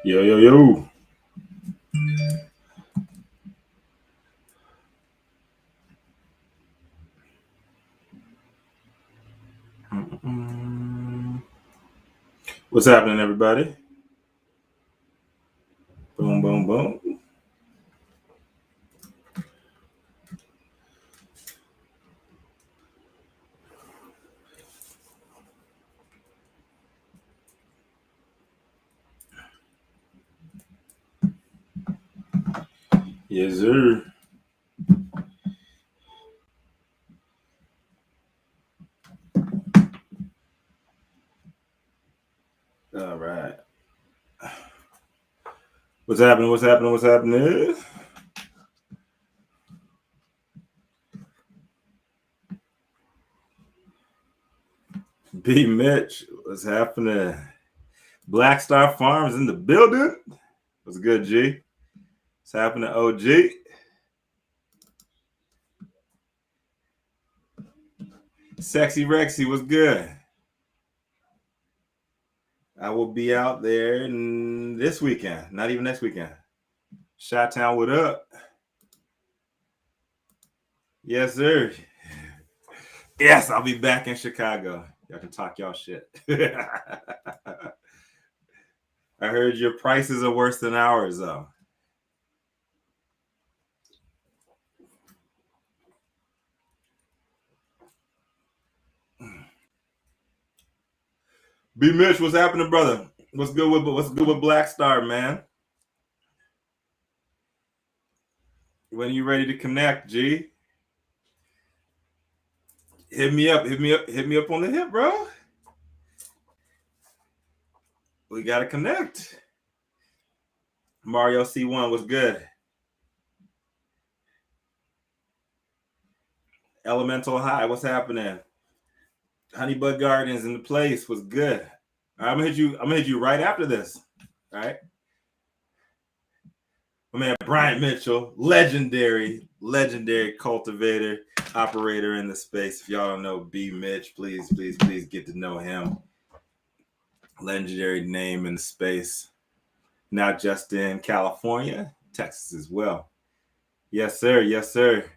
Yo, yo, yo. What's happening, everybody? Boom, boom, boom. Yes, sir. All right. What's happening? What's happening? What's happening? B. Mitch, what's happening? Black Star Farms in the building. What's good, G? What's happening, OG? Sexy Rexy, what's good? I will be out there this weekend, not even next weekend. Chi-Town, what up? Yes, sir. Yes, I'll be back in Chicago. Y'all can talk y'all shit. I heard your prices are worse than ours, though. B Mitch, what's happening, brother? What's good with Black Star, man? When are you ready to connect, G? Hit me up, hit me up on the hip, bro. We gotta connect. Mario C1, what's good? Elemental High, what's happening? Honeybud Gardens in the place, what's good? All right, I'm gonna hit you right after this. All right. My man Bryant Mitchell, legendary cultivator, operator in the space. If y'all don't know B Mitch, please get to know him. Legendary name in the space, not just in California, Texas as well. Yes, sir. Yes, sir.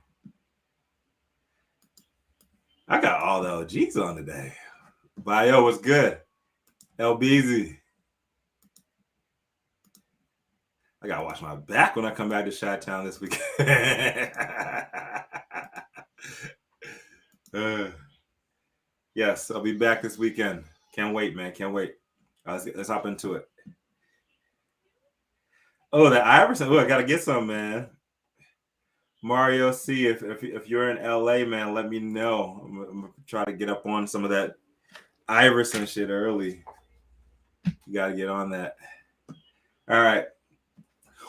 I got all the OGs on today. Viola, what's good? LBZ. I gotta watch my back when I come back to Chi-Town this weekend. Yes, I'll be back this weekend. Can't wait, man. Can't wait. Let's hop into it. Oh, the Iverson. Oh, I gotta get some, man. Mario C, if you're in LA, man, let me know. I'm gonna try to get up on some of that Iverson shit early. You gotta get on that. All right.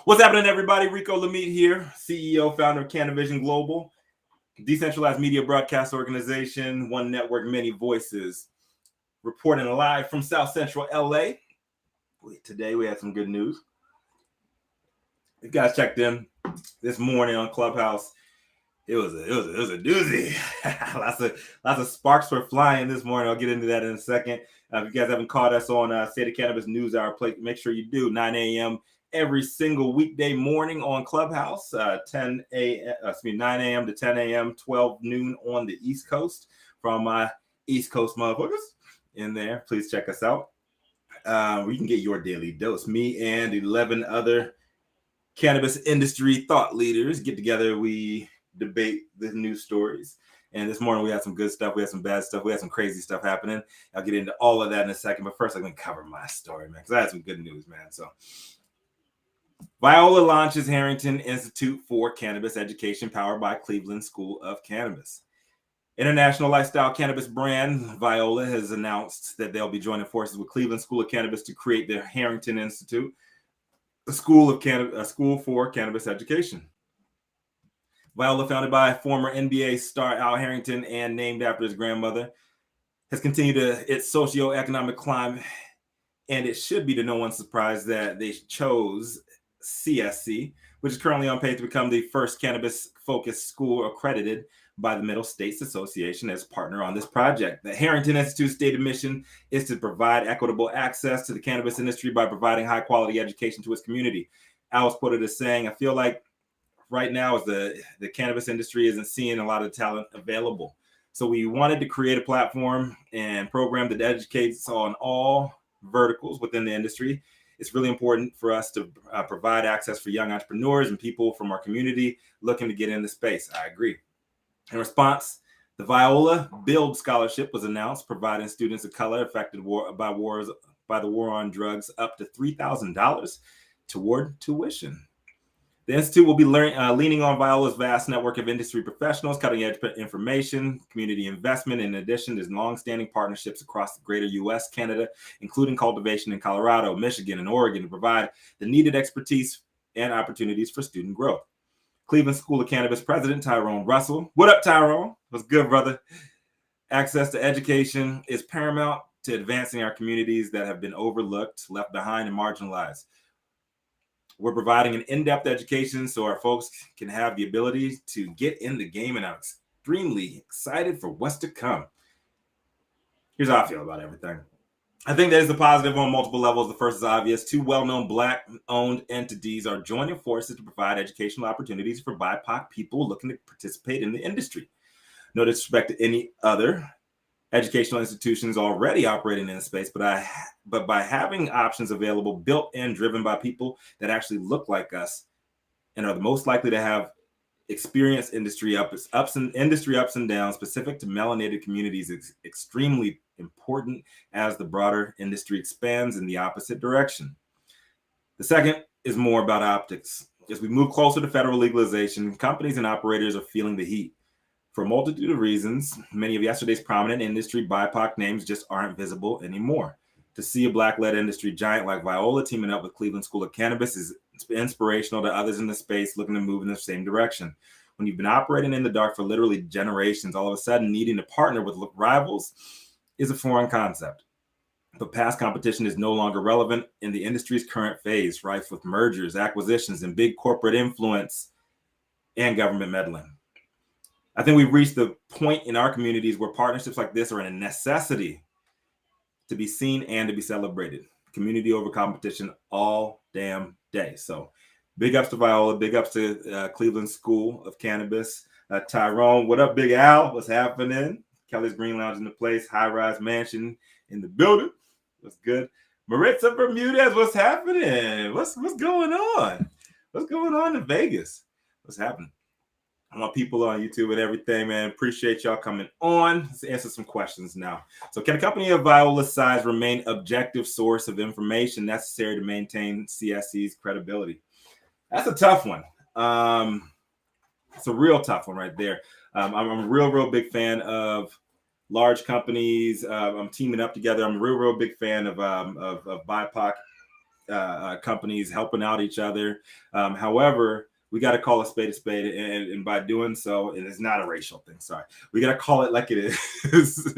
What's happening, everybody? Rico Lamite here, CEO, founder of Cannabis Global, decentralized media broadcast organization, one network, many voices. Reporting live from South Central LA. Today we had some good news. You guys checked in this morning on Clubhouse. It was a doozy. lots of sparks were flying this morning. I'll get into that in a second. If you guys haven't caught us on State of Cannabis NewsHour, make sure you do. 9 a.m. every single weekday morning on Clubhouse. 9 a.m. to 10 a.m. 12 noon on the East Coast. From my East Coast motherfuckers in there, please check us out. Where you can get your daily dose. Me and 11 other cannabis industry thought leaders get together. We debate the news stories. And this morning we had some good stuff. We had some bad stuff. We had some crazy stuff happening. I'll get into all of that in a second. But first, I'm going to cover my story, man, because I had some good news, man. So Viola launches Harrington Institute for Cannabis Education, powered by Cleveland School of Cannabis. International lifestyle cannabis brand Viola has announced that they'll be joining forces with Cleveland School of Cannabis to create their Harrington Institute, a school for cannabis education. Viola, founded by former NBA star Al Harrington and named after his grandmother, has continued its socioeconomic climb, and it should be to no one's surprise that they chose CSC, which is currently on pace to become the first cannabis-focused school accredited by the Middle States Association as partner on this project. The Harrington Institute's stated mission is to provide equitable access to the cannabis industry by providing high-quality education to its community. I was quoted as saying, I feel like right now is the cannabis industry isn't seeing a lot of talent available. So we wanted to create a platform and program that educates on all verticals within the industry. It's really important for us to provide access for young entrepreneurs and people from our community looking to get in the space. I agree. In response, the Viola Build Scholarship was announced, providing students of color affected by the war on drugs up to $3,000 toward tuition. The Institute will be leaning on Viola's vast network of industry professionals, cutting-edge information, community investment. In addition, there's long-standing partnerships across the greater U.S., Canada, including cultivation in Colorado, Michigan, and Oregon to provide the needed expertise and opportunities for student growth. Cleveland School of Cannabis President Tyrone Russell. What up, Tyrone? What's good, brother? Access to education is paramount to advancing our communities that have been overlooked, left behind, and marginalized. We're providing an in-depth education so our folks can have the ability to get in the game, and I'm extremely excited for what's to come. Here's how I feel about everything. I think there's a positive on multiple levels. The first is obvious. Two well-known Black-owned entities are joining forces to provide educational opportunities for BIPOC people looking to participate in the industry. No disrespect to any other educational institutions already operating in the space, but by having options available, built and driven by people that actually look like us and are the most likely to have experienced industry ups and downs specific to melanated communities is extremely important as the broader industry expands in the opposite direction. The second is more about optics. As we move closer to federal legalization, companies and operators are feeling the heat. For a multitude of reasons, many of yesterday's prominent industry BIPOC names just aren't visible anymore. To see a Black-led industry giant like Viola teaming up with Cleveland School of Cannabis is inspirational to others in the space looking to move in the same direction. When you've been operating in the dark for literally generations, all of a sudden needing to partner with rivals is a foreign concept. But past competition is no longer relevant in the industry's current phase, rife with mergers, acquisitions, and big corporate influence and government meddling. I think we've reached the point in our communities where partnerships like this are a necessity to be seen and to be celebrated. Community over competition all damn day. So big ups to Viola, big ups to Cleveland School of Cannabis. Tyrone, what up, Big Al? What's happening? Kelly's Green Lounge in the place, high-rise mansion in the building. What's good? Maritza Bermudez, what's happening? What's going on? What's going on in Vegas? What's happening? I want people on YouTube and everything, man. Appreciate y'all coming on. Let's answer some questions now. So can a company of Viola's size remain objective source of information necessary to maintain CSC's credibility? That's a tough one. It's a real tough one right there. I'm a real big fan of large companies. I'm teaming up together. I'm a real big fan of BIPOC companies helping out each other. However, we got to call a spade, and by doing so, and it's not a racial thing. Sorry, we got to call it like it is.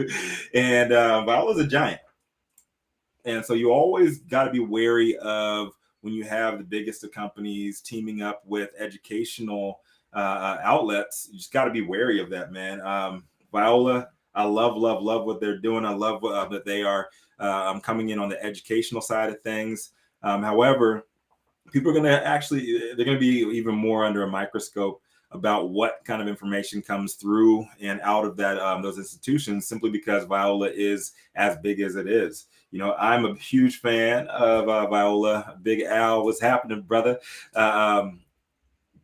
And Viola's a giant, and so you always got to be wary of when you have the biggest of companies teaming up with educational outlets. You just got to be wary of that, man. Viola, I love what they're doing. I love that they are coming in on the educational side of things. However, people are going to they're going to be even more under a microscope about what kind of information comes through and out of that those institutions, simply because Viola is as big as it is. You know, I'm a huge fan of Viola. Big Al, what's happening, brother?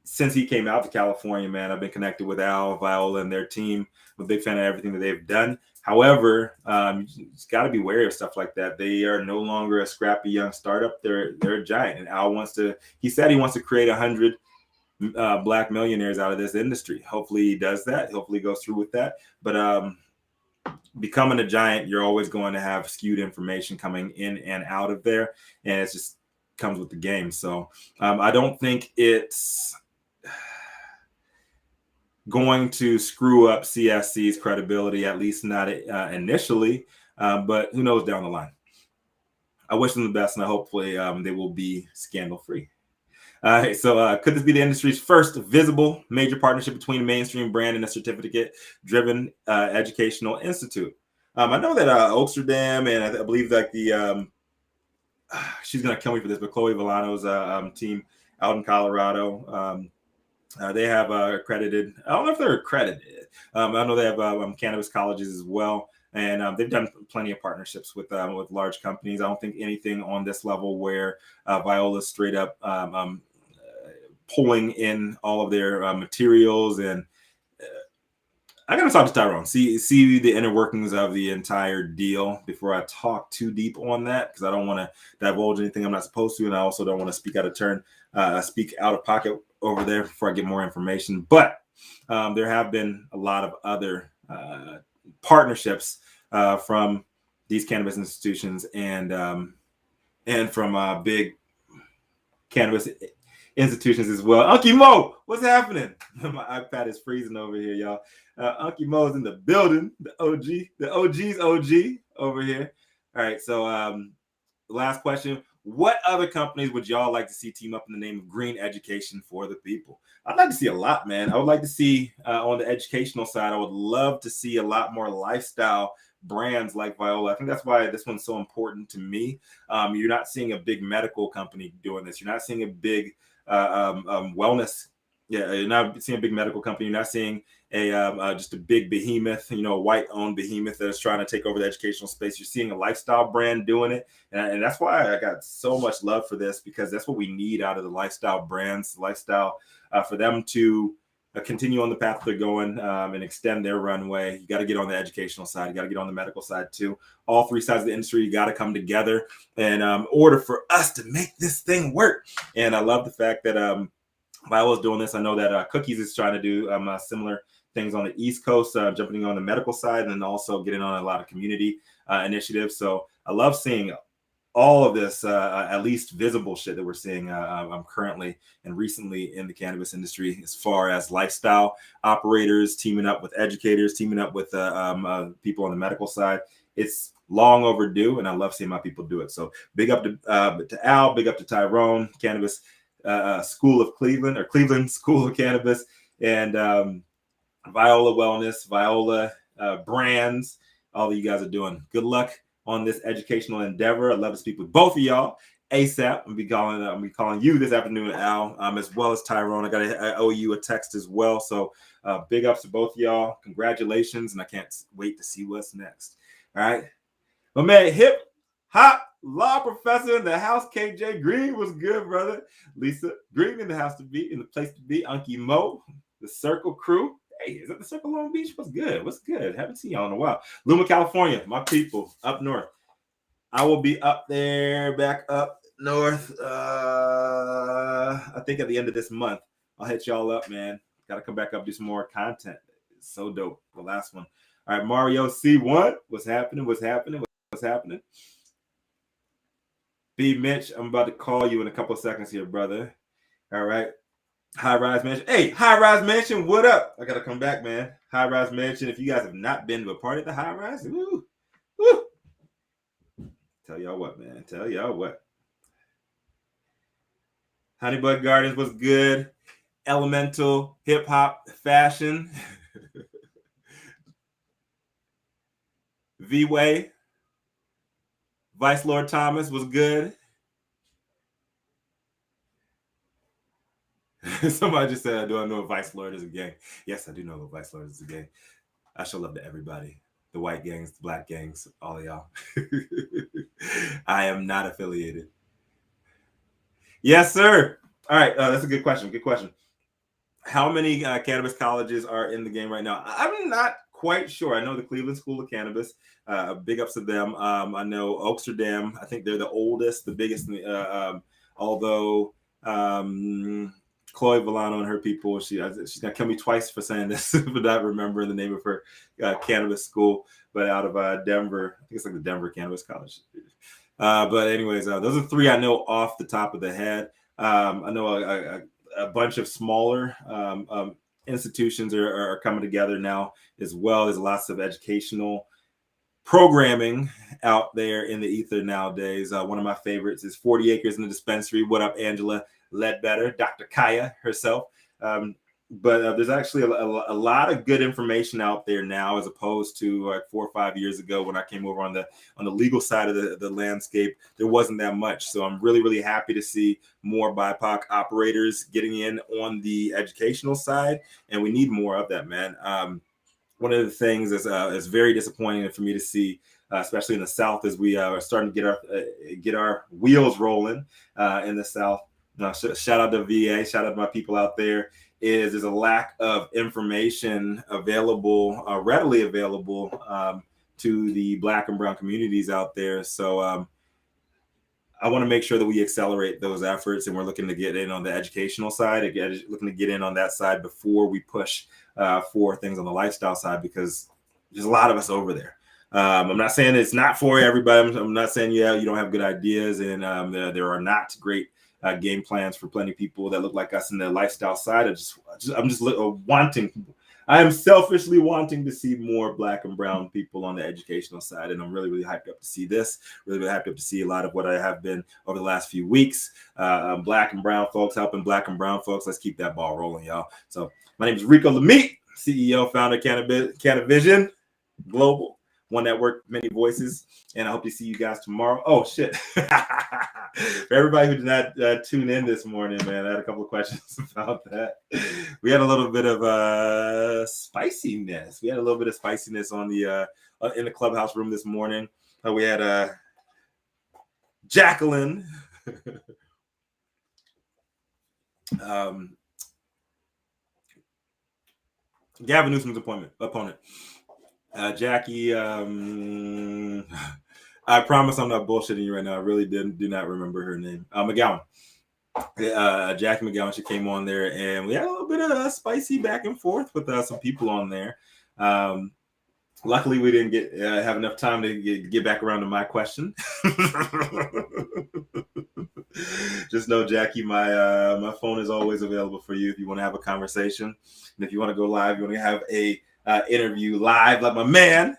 Since he came out to California, man, I've been connected with Al, Viola, and their team. I'm a big fan of everything that they've done. However, you just got to be wary of stuff like that. They are no longer a scrappy young startup. They're a giant. And Al he said he wants to create 100 Black millionaires out of this industry. Hopefully he does that. Hopefully he goes through with that. But becoming a giant, you're always going to have skewed information coming in and out of there. And it just comes with the game. So I don't think it's going to screw up CSC's credibility, at least not initially, but who knows down the line. I wish them the best, and hopefully they will be scandal-free. So could this be the industry's first visible major partnership between a mainstream brand and a certificate-driven educational institute? I know that Oaksterdam and I believe that the she's gonna kill me for this, but Chloe Villano's team out in Colorado. They have accredited. I don't know if they're accredited. I know they have cannabis colleges as well, and they've done plenty of partnerships with large companies. I don't think anything on this level where Viola's straight up pulling in all of their materials. And I gotta talk to Tyrone, see the inner workings of the entire deal before I talk too deep on that, because I don't want to divulge anything I'm not supposed to, and I also don't want to speak out of pocket over there before I get more information. But there have been a lot of other partnerships from these cannabis institutions and from big cannabis institutions as well. Unky Mo, what's happening? My iPad is freezing over here, y'all. Unky Mo's in the building. The OG's OG over here. All right, so last question. What other companies would y'all like to see team up in the name of green education for the people? I'd like to see a lot, man. I would like to see on the educational side, I would love to see a lot more lifestyle brands like Viola. I think that's why this one's so important to me. You're not seeing a big medical company doing this. You're not seeing a big wellness. Yeah, you're not seeing a big medical company. You're not seeing a just a big behemoth, a white-owned behemoth that is trying to take over the educational space. You're seeing a lifestyle brand doing it, and that's why I got so much love for this, because that's what we need out of the lifestyle brands, for them to continue on the path they're going and extend their runway. You got to get on the educational side. You got to get on the medical side too. All three sides of the industry, you got to come together in order for us to make this thing work. And I love the fact that Viola's doing this. I know that Cookies is trying to do similar things on the East Coast, jumping on the medical side and also getting on a lot of community initiatives. So I love seeing all of this, at least visible shit that we're seeing currently and recently in the cannabis industry, as far as lifestyle operators teaming up with educators, teaming up with people on the medical side. It's long overdue, and I love seeing my people do it. So big up to Al, big up to Tyrone, Cannabis School of Cleveland, or Cleveland School of Cannabis, and Viola Wellness, Viola Brands. All that you guys are doing. Good luck on this educational endeavor. I'd love to speak with both of y'all ASAP. I'll be calling you this afternoon, Al, as well as Tyrone. I owe you a text as well. So big ups to both of y'all. Congratulations, and I can't wait to see what's next. All right. My man, hip hop law professor in the house, KJ Green, was good, brother. Lisa Green in the house to be, in the place to be. Unky Mo, the Circle crew. Hey, is that the Circle Long Beach? What's good? What's good? Haven't seen y'all in a while. Luma, California, my people up north. I will be up there, back up north. I think at the end of this month, I'll hit y'all up, man. Got to come back up, do some more content. It's so dope. The last one. All right, Mario C1. What's happening? What's happening? What's happening? B Mitch, I'm about to call you in a couple of seconds here, brother. All right. High Rise Mansion. Hey, High Rise Mansion, what up? I gotta come back, man. High Rise Mansion. If you guys have not been to a party at the High Rise, woo. Tell y'all what, man. Tell y'all what. Honeybud Gardens was good. Elemental hip hop fashion. V-Way. Vice Lord Thomas was good. Somebody just said, do I know if Vice Lord is a gang? Yes, I do know if Vice Lord is a gang. I show love to everybody. The white gangs, the black gangs, all of y'all. I am not affiliated. Yes, sir. All right, that's a good question. Good question. How many cannabis colleges are in the game right now? I'm not quite sure. I know the Cleveland School of Cannabis. Big ups to them. I know Oaksterdam. I think they're the oldest, the biggest. Although Chloe Villano and her people, she's gonna kill me twice for saying this, but not remembering the name of her cannabis school. But out of Denver, I think it's like the Denver Cannabis College. But anyways, those are three I know off the top of the head. I know a bunch of smaller institutions are coming together now as well. There's lots of educational programming out there in the ether nowadays. One of my favorites is 40 Acres in the Dispensary. What up, Angela? Ledbetter, Dr. Kaya herself. But there's actually a lot of good information out there now, as opposed to like 4 or 5 years ago when I came over on the legal side of the landscape. There wasn't that much. So I'm really, really happy to see more BIPOC operators getting in on the educational side, and we need more of that, man. One of the things is very disappointing for me to see, especially in the South, as we are starting to get our wheels rolling in the South. Shout out to VA, shout out to my people out there. There's a lack of information available, readily available to the Black and brown communities out there. So I want to make sure that we accelerate those efforts, and we're looking to get in on the educational side, looking to get in on that side before we push for things on the lifestyle side, because there's a lot of us over there. I'm not saying it's not for everybody. I'm not saying, you don't have good ideas, and there are not great game plans for plenty of people that look like us in the lifestyle side. I am selfishly wanting to see more Black and brown people on the educational side, and I'm really, really hyped up to see this. Really, really hyped up to see a lot of what I have been over the last few weeks. Black and brown folks helping Black and brown folks. Let's keep that ball rolling, y'all. So my name is Rico Lamitte, CEO, founder of Cannavision Global. One network, many voices, and I hope to see you guys tomorrow. Oh, shit. For everybody who did not tune in this morning, man, I had a couple of questions about that. We had a little bit of spiciness. We had a little bit of spiciness on the in the clubhouse room this morning. We had Jacqueline. Gavin Newsom's opponent. Jackie, I promise I'm not bullshitting you right now. I really do not remember her name. McGowan. Jackie McGowan, she came on there, and we had a little bit of spicy back and forth with some people on there. Luckily, we didn't have enough time to get back around to my question. Just know, Jackie, my phone is always available for you if you want to have a conversation, and if you want to go live, you want to have a interview live like my man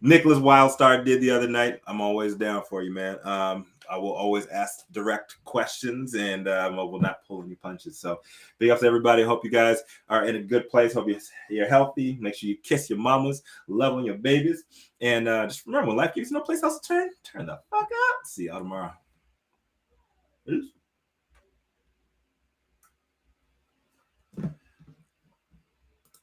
Nicholas Wildstar did the other night. I'm always down for you, man. I will always ask direct questions, and I will not pull any punches. So big ups to everybody. Hope you guys are in a good place. Hope you're healthy. Make sure you kiss your mamas, love on your babies, and just remember, when life gives you no place else to turn the fuck up. See y'all tomorrow. Peace.